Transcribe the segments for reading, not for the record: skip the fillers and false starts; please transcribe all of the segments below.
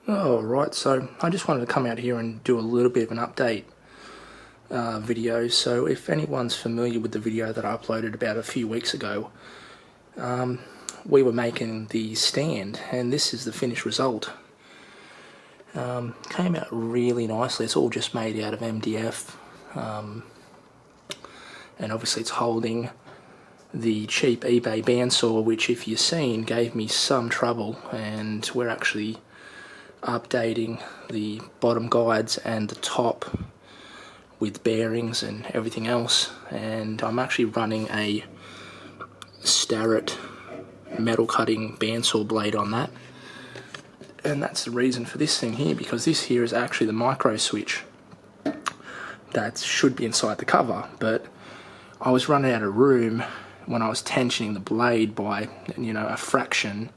Alright, so I just wanted to come out here and do a little bit of an update video. So if anyone's familiar with the video that I uploaded about a few weeks ago, we were making the stand, and this is the finished result. Came out really nicely. It's all just made out of MDF, and obviously it's holding the cheap eBay bandsaw, which, if you've seen, gave me some trouble, and we're actually updating the bottom guides and the top with bearings and everything else. And I'm actually running a Starrett metal cutting bandsaw blade on that, and that's the reason for this thing here, because this here is actually the micro switch that should be inside the cover, but I was running out of room when I was tensioning the blade by, a fraction,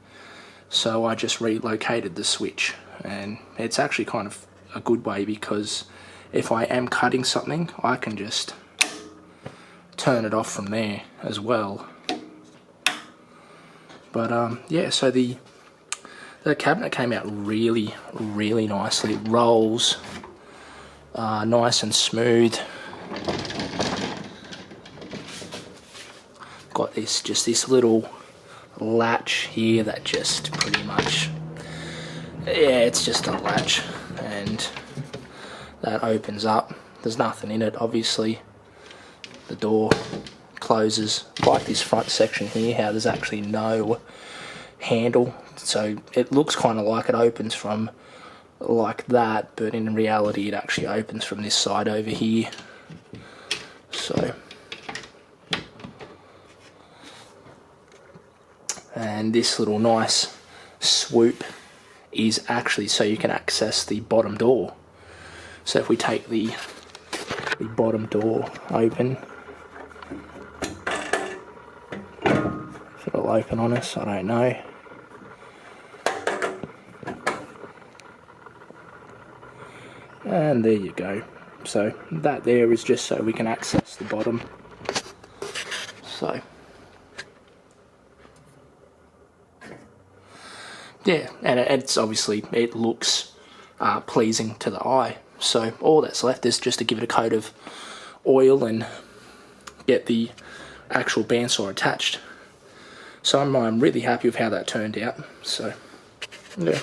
so I just relocated the switch. And it's actually kind of a good way, because if I am cutting something, I can just turn it off from there as well. But yeah, so the cabinet came out really, really nicely. It rolls nice and smooth. Got this little latch here that just pretty much, yeah, it's just a latch, and that opens up. There's nothing in it, obviously. The door closes, like this front section here, how there's actually no handle, so it looks kind of like it opens from like that, but in reality it actually opens from this side over here. So, and this little nice swoop is actually so you can access the bottom door. So if we take the bottom door open, if it'll open on us, I don't know. And there you go. So that there is just so we can access the bottom. So yeah, and it's obviously, it looks pleasing to the eye. So all that's left is just to give it a coat of oil and get the actual bandsaw attached. So I'm really happy with how that turned out. So yeah.